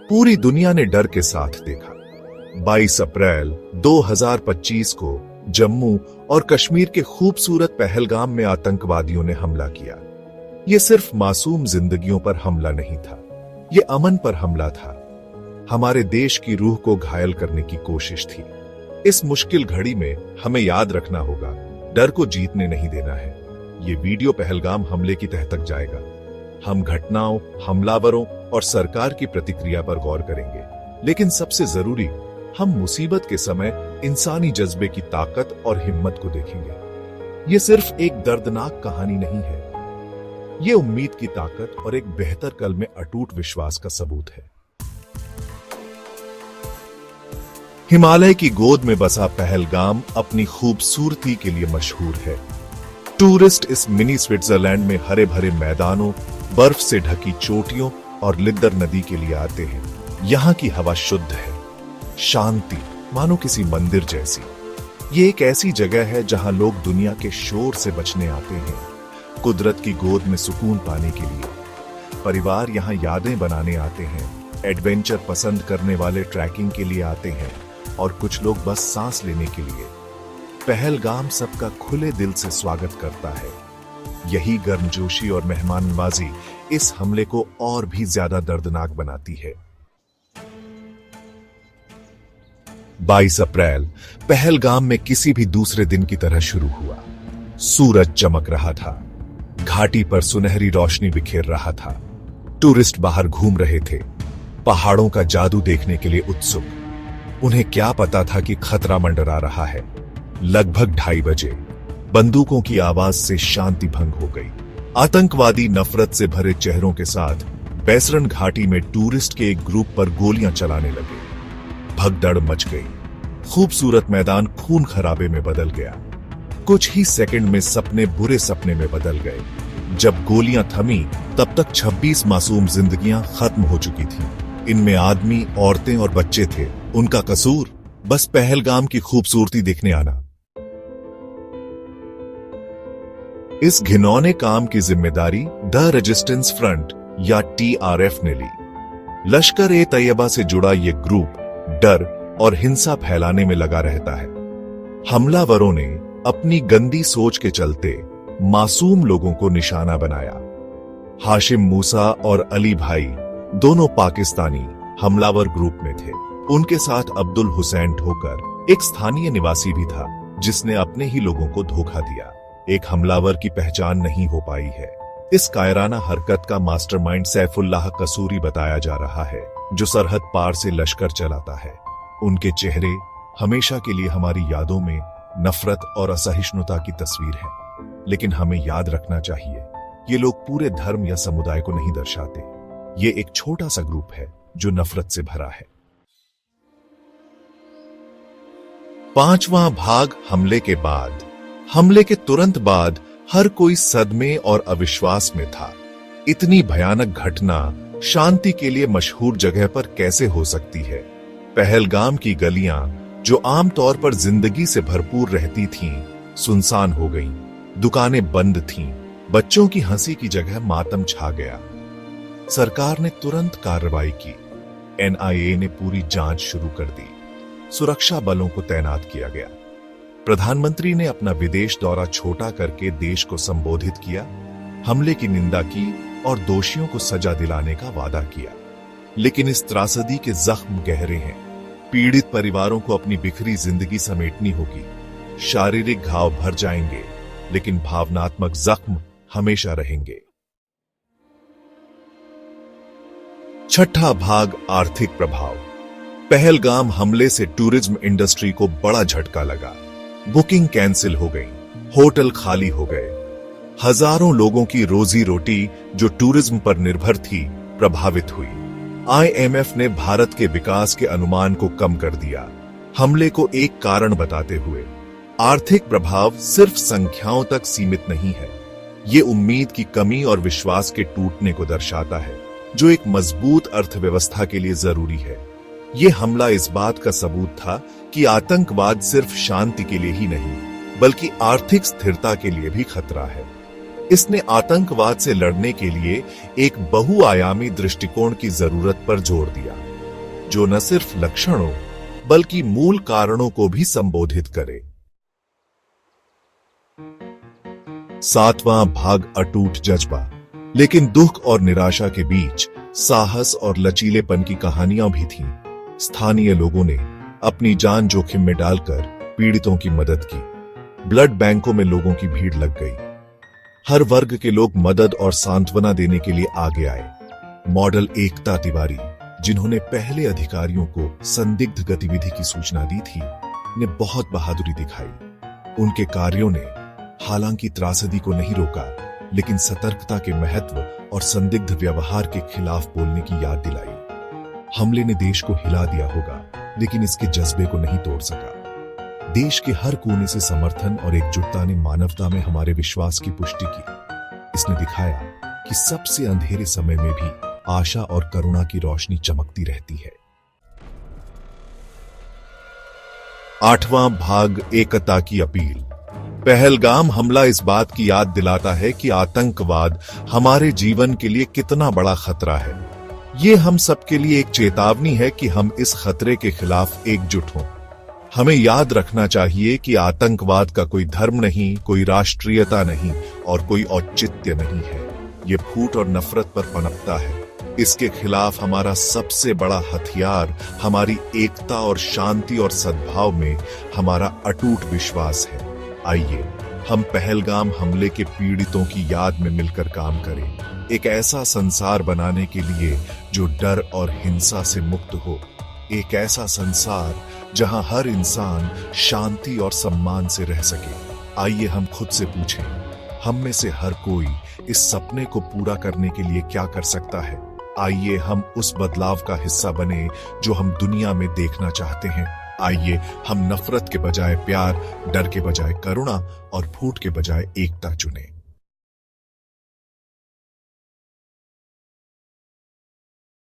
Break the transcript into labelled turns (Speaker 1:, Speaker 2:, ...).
Speaker 1: पूरी दुनिया ने डर के साथ देखा। 22 अप्रैल 2025 को जम्मू और कश्मीर के खूबसूरत पहलगाम में आतंकवादियों ने हमला किया। यह सिर्फ मासूम जिंदगियों पर हमला नहीं था, यह अमन पर हमला था। हमारे देश की रूह को घायल करने की कोशिश थी। इस मुश्किल घड़ी में हमें याद रखना होगा, डर को जीतने नहीं देना है। ये वीडियो पहलगाम हमले की तह तक जाएगा। हम घटनाओं, हमलावरों और सरकार की प्रतिक्रिया पर गौर करेंगे, लेकिन सबसे जरूरी, हम मुसीबत के समय इंसानी जज्बे की ताकत और हिम्मत को देखेंगे। ये सिर्फ एक दर्दनाक कहानी नहीं है, ये उम्मीद की ताकत और एक बेहतर कल में अटूट विश्वास का सबूत है। हिमालय की गोद में बसा पहलगाम अपनी खूबसूरती के लिए मशहूर है। टूरिस्ट इस मिनी स्विट्जरलैंड में हरे भरे मैदानों, बर्फ से ढकी चोटियों और लिद्दर नदी के लिए आते हैं। यहाँ की हवा शुद्ध है, शांति मानो किसी मंदिर जैसी। ये एक ऐसी जगह है जहां लोग दुनिया के शोर से बचने आते हैं, कुदरत की गोद में सुकून पाने के लिए। परिवार यहाँ यादें बनाने आते हैं, एडवेंचर पसंद करने वाले ट्रैकिंग के लिए आते हैं और कुछ लोग बस सांस लेने के लिए। पहलगाम सबका खुले दिल से स्वागत करता है। यही गर्मजोशी और मेहमाननवाजी इस हमले को और भी ज्यादा दर्दनाक बनाती है। 22 अप्रैल पहलगाम में किसी भी दूसरे दिन की तरह शुरू हुआ। सूरज चमक रहा था, घाटी पर सुनहरी रोशनी बिखेर रहा था। टूरिस्ट बाहर घूम रहे थे, पहाड़ों का जादू देखने के लिए उत्सुक। उन्हें क्या पता था कि खतरा मंडरा रहा है। लगभग 2:30 बजे बंदूकों की आवाज से शांति भंग हो गई। आतंकवादी नफरत से भरे चेहरों के साथ बैसरन घाटी में टूरिस्ट के एक ग्रुप पर गोलियां चलाने लगे। भगदड़ मच गई, खूबसूरत मैदान खून खराबे में बदल गया। कुछ ही सेकंड में सपने बुरे सपने में बदल गए। जब गोलियां थमी तब तक 26 मासूम जिंदगियां खत्म हो चुकी थीं। इनमें आदमी, औरतें और बच्चे थे। उनका कसूर बस पहलगाम की खूबसूरती देखने आना। इस घिनौने काम की जिम्मेदारी द रेजिस्टेंस फ्रंट या TRF ने ली। लश्कर-ए-तैयबा से जुड़ा यह ग्रुप डर और हिंसा फैलाने में लगा रहता है। हमलावरों ने अपनी गंदी सोच के चलते मासूम लोगों को निशाना बनाया। हाशिम मूसा और अली भाई दोनों पाकिस्तानी हमलावर ग्रुप में थे। उनके साथ अब्दुल हुसैन ठोकर एक स्थानीय निवासी भी था, जिसने अपने ही लोगों को धोखा दिया। एक हमलावर की पहचान नहीं हो पाई है। इस कायराना हरकत का मास्टरमाइंड सैफुल्लाह कसूरी बताया जा रहा है, जो सरहद पार से लश्कर चलाता है। उनके चेहरे हमेशा के लिए हमारी यादों में नफरत और असहिष्णुता की तस्वीर है। लेकिन हमें याद रखना चाहिए, ये लोग पूरे धर्म या समुदाय को नहीं दर्शाते। ये एक छोटा सा ग्रुप है जो नफरत से भरा है। 5वां भाग हमले के बाद। हमले के तुरंत बाद हर कोई सदमे और अविश्वास में था। इतनी भयानक घटना शांति के लिए मशहूर जगह पर कैसे हो सकती है? पहलगाम की गलियां, जो आमतौर पर जिंदगी से भरपूर रहती थीं, सुनसान हो गईं। दुकानें बंद थीं। बच्चों की हंसी की जगह मातम छा गया। सरकार ने तुरंत कार्रवाई की। NIA ने पूरी जांच शुरू कर दी। सुरक्षा बलों को तैनात किया गया। प्रधानमंत्री ने अपना विदेश दौरा छोटा करके देश को संबोधित किया, हमले की निंदा की और दोषियों को सजा दिलाने का वादा किया। लेकिन इस त्रासदी के जख्म गहरे हैं। पीड़ित परिवारों को अपनी बिखरी जिंदगी समेटनी होगी। शारीरिक घाव भर जाएंगे, लेकिन भावनात्मक जख्म हमेशा रहेंगे। 6ठा भाग, आर्थिक प्रभाव। पहलगाम हमले से टूरिज्म इंडस्ट्री को बड़ा झटका लगा। बुकिंग कैंसिल हो गई, होटल खाली हो गए। हजारों लोगों की रोजी रोटी जो टूरिज्म पर निर्भर थी, प्रभावित हुई। IMF ने भारत के विकास के अनुमान को कम कर दिया, हमले को एक कारण बताते हुए। आर्थिक प्रभाव सिर्फ संख्याओं तक सीमित नहीं है, ये उम्मीद की कमी और विश्वास के टूटने को दर्शाता है, जो एक मजबूत अर्थव्यवस्था के लिए जरूरी है। ये हमला इस बात का सबूत था कि आतंकवाद सिर्फ शांति के लिए ही नहीं, बल्कि आर्थिक स्थिरता के लिए भी खतरा है। इसने आतंकवाद से लड़ने के लिए एक बहुआयामी दृष्टिकोण की जरूरत पर जोर दिया, जो न सिर्फ लक्षणों बल्कि मूल कारणों को भी संबोधित करे। 7वां भाग अटूट जज्बा। लेकिन दुख और निराशा के बीच साहस और लचीलेपन की कहानियां भी थीं। स्थानीय लोगों ने अपनी जान जोखिम में डालकर पीड़ितों की मदद की। ब्लड बैंकों में लोगों की भीड़ लग गई। हर वर्ग के लोग मदद और सांत्वना देने के लिए आगे आए। मॉडल एकता तिवारी, जिन्होंने पहले अधिकारियों को संदिग्ध गतिविधि की सूचना दी थी, ने बहुत बहादुरी दिखाई। उनके कार्यों ने हालांकि त्रासदी को नहीं रोका, लेकिन सतर्कता के महत्व और संदिग्ध व्यवहार के खिलाफ बोलने की याद दिलाई। हमले ने देश को हिला दिया होगा, लेकिन इसके जज्बे को नहीं तोड़ सका। देश के हर कोने से समर्थन और एकजुटता ने मानवता में हमारे विश्वास की पुष्टि की। इसने दिखाया कि सबसे अंधेरे समय में भी आशा और करुणा की रोशनी चमकती रहती है। 8वां भाग एकता की अपील। पहलगाम हमला इस बात की याद दिलाता है कि आतंकवाद हमारे जीवन के लिए कितना बड़ा खतरा है। ये हम सबके लिए एक चेतावनी है कि हम इस खतरे के खिलाफ एकजुट हों। हमें याद रखना चाहिए कि आतंकवाद का कोई धर्म नहीं, कोई राष्ट्रीयता नहीं और कोई औचित्य नहीं है। ये फूट और नफरत पर पनपता है। इसके खिलाफ हमारा सबसे बड़ा हथियार हमारी एकता और शांति और सद्भाव में हमारा अटूट विश्वास है। आइए हम पहलगाम हमले के पीड़ितों की याद में मिलकर काम करें, एक ऐसा संसार बनाने के लिए जो डर और हिंसा से मुक्त हो, एक ऐसा संसार जहां हर इंसान शांति और सम्मान से रह सके। आइए हम खुद से पूछें, हम में से हर कोई इस सपने को पूरा करने के लिए क्या कर सकता है। आइए हम उस बदलाव का हिस्सा बने जो हम दुनिया में देखना चाहते हैं। आइए हम नफरत के बजाय प्यार, डर के बजाय करुणा और फूट के बजाय एकता चुनें।